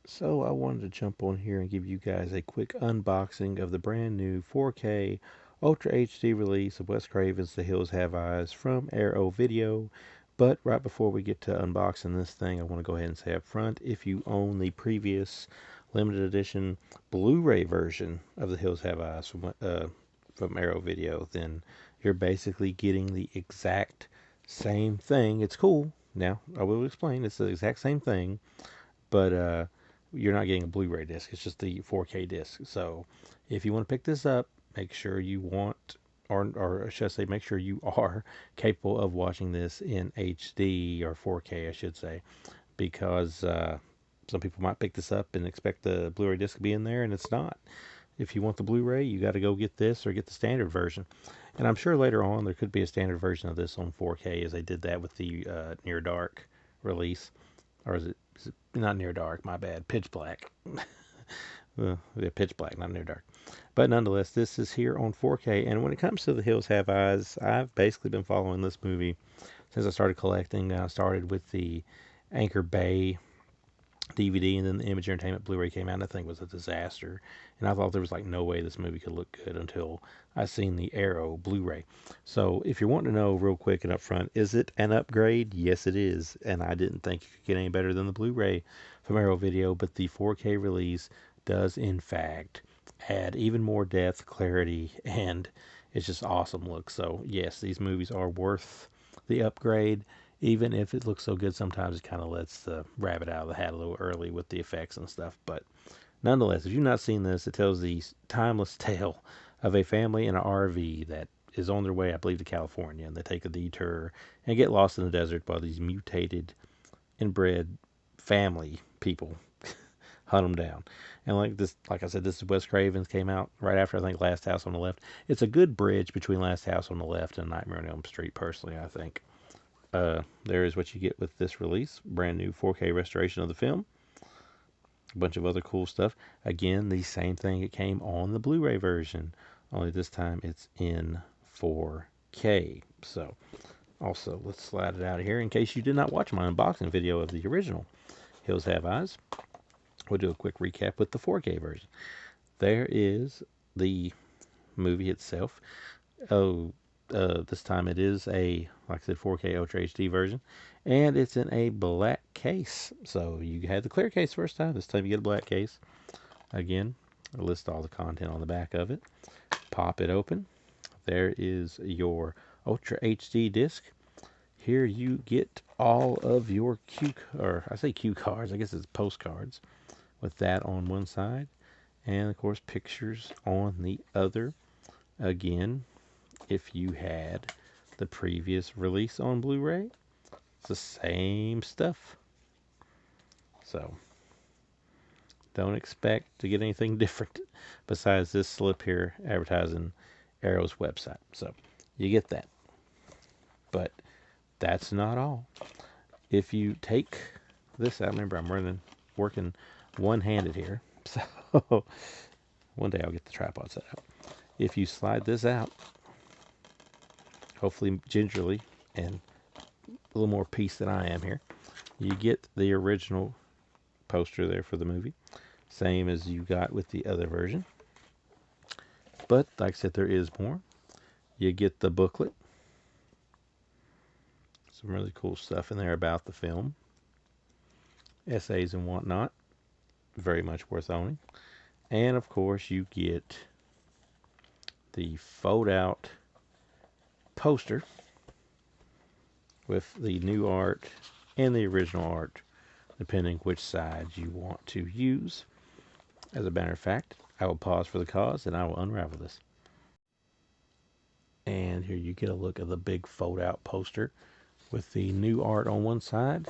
So I wanted to jump on here and give you guys a quick unboxing of the brand new 4K Ultra HD release of Wes Craven's The Hills Have Eyes from Arrow Video. But right before we get to unboxing this thing, I want to go ahead and say up front, if you own the previous limited edition Blu-ray version of The Hills Have Eyes from Arrow Video, then you're basically getting the exact same thing. It's cool. Now, I will explain. It's the exact same thing, but you're not getting a Blu-ray disc. It's just the 4K disc. So if you want to pick this up, make sure you want, or should I say, make sure you are capable of watching this in HD or 4K, I should say, because some people might pick this up and expect the Blu-ray disc to be in there, and it's not. If you want the Blu-ray, you got to go get this or get the standard version. And I'm sure later on there could be a standard version of this on 4K, as they did that with the Near Dark release, or is it not Near Dark? My bad, Pitch Black. Yeah, Pitch Black, not Near Dark. But nonetheless, this is here on 4K. And when it comes to The Hills Have Eyes, I've basically been following this movie since I started collecting. I started with the Anchor Bay DVD, and then the Image Entertainment Blu-ray came out, and I think it was a disaster. And I thought there was like no way this movie could look good until I seen the Arrow Blu-ray. So if you're wanting to know real quick and up front, is it an upgrade? Yes, it is. And I didn't think it could get any better than the Blu-ray from Arrow Video, but the 4K release does in fact add even more depth, clarity, and it's just awesome look. So yes, these movies are worth the upgrade. Even if it looks so good, sometimes it kind of lets the rabbit out of the hat a little early with the effects and stuff. But nonetheless, if you've not seen this, it tells the timeless tale of a family in an RV that is on their way, I believe, to California, and they take a detour and get lost in the desert while these mutated, inbred family people hunt them down. And like this, like I said, this is Wes Craven's, came out right after, I think, Last House on the Left. It's a good bridge between Last House on the Left and Nightmare on Elm Street, personally, I think. There is what you get with this release. Brand new 4K restoration of the film. A bunch of other cool stuff. Again, the same thing it came on the Blu-ray version, only this time it's in 4K. So, also, let's slide it out of here in case you did not watch my unboxing video of the original Hills Have Eyes. We'll do a quick recap with the 4K version. There is the movie itself. Oh, this time it is a, like I said, 4K Ultra HD version, and it's in a black case. So you had the clear case first time. This time you get a black case. Again, I list all the content on the back of it. Pop it open. There is your Ultra HD disc. Here you get all of your or I say cue cards, I guess it's postcards, with that on one side, and of course pictures on the other. Again, if you had the previous release on Blu-ray, it's the same stuff. So don't expect to get anything different besides this slip here advertising Arrow's website. So you get that. But that's not all. If you take this out, remember I'm working one-handed here. So one day I'll get the tripod set up. If you slide this out, hopefully gingerly and a little more peace than I am here, you get the original poster there for the movie, same as you got with the other version. But like I said, there is more. You get the booklet, some really cool stuff in there about the film, essays and whatnot, very much worth owning. And of course you get the fold out poster with the new art and the original art, depending which side you want to use. As a matter of fact, I will pause for the cause and I will unravel this. And here you get a look at the big fold out poster with the new art on one side,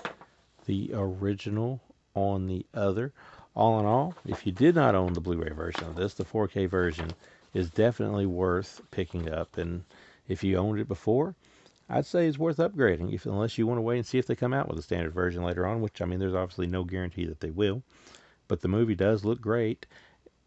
the original on the other. All in all, if you did not own the Blu-ray version of this, the 4K version is definitely worth picking up. And if you owned it before, I'd say it's worth upgrading, unless you want to wait and see if they come out with a standard version later on, which, I mean, there's obviously no guarantee that they will. But the movie does look great,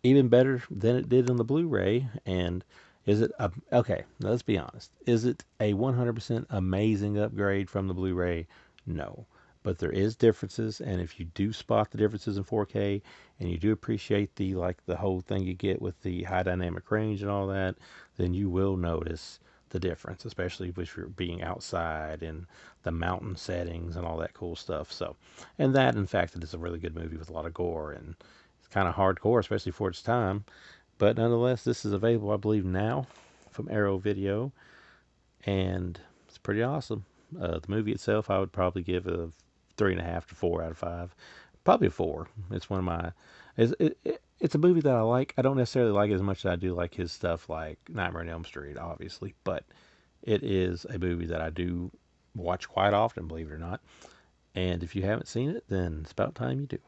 even better than it did on the Blu-ray. And is it okay? Let's be honest. Is it a 100% amazing upgrade from the Blu-ray? No, but there is differences, and if you do spot the differences in 4K and you do appreciate the whole thing you get with the high dynamic range and all that, then you will notice the difference, especially if you're being outside and the mountain settings and all that cool stuff. So, and that, in fact, it is a really good movie with a lot of gore, and it's kind of hardcore, especially for its time. But nonetheless, this is available, I believe, now from Arrow Video, and it's pretty awesome. The movie itself, I would probably give a 3.5 to 4 out of 5. Probably a 4. It's one of my. It's a movie that I like. I don't necessarily like it as much as I do like his stuff, like Nightmare on Elm Street, obviously. But it is a movie that I do watch quite often, believe it or not. And if you haven't seen it, then it's about time you do.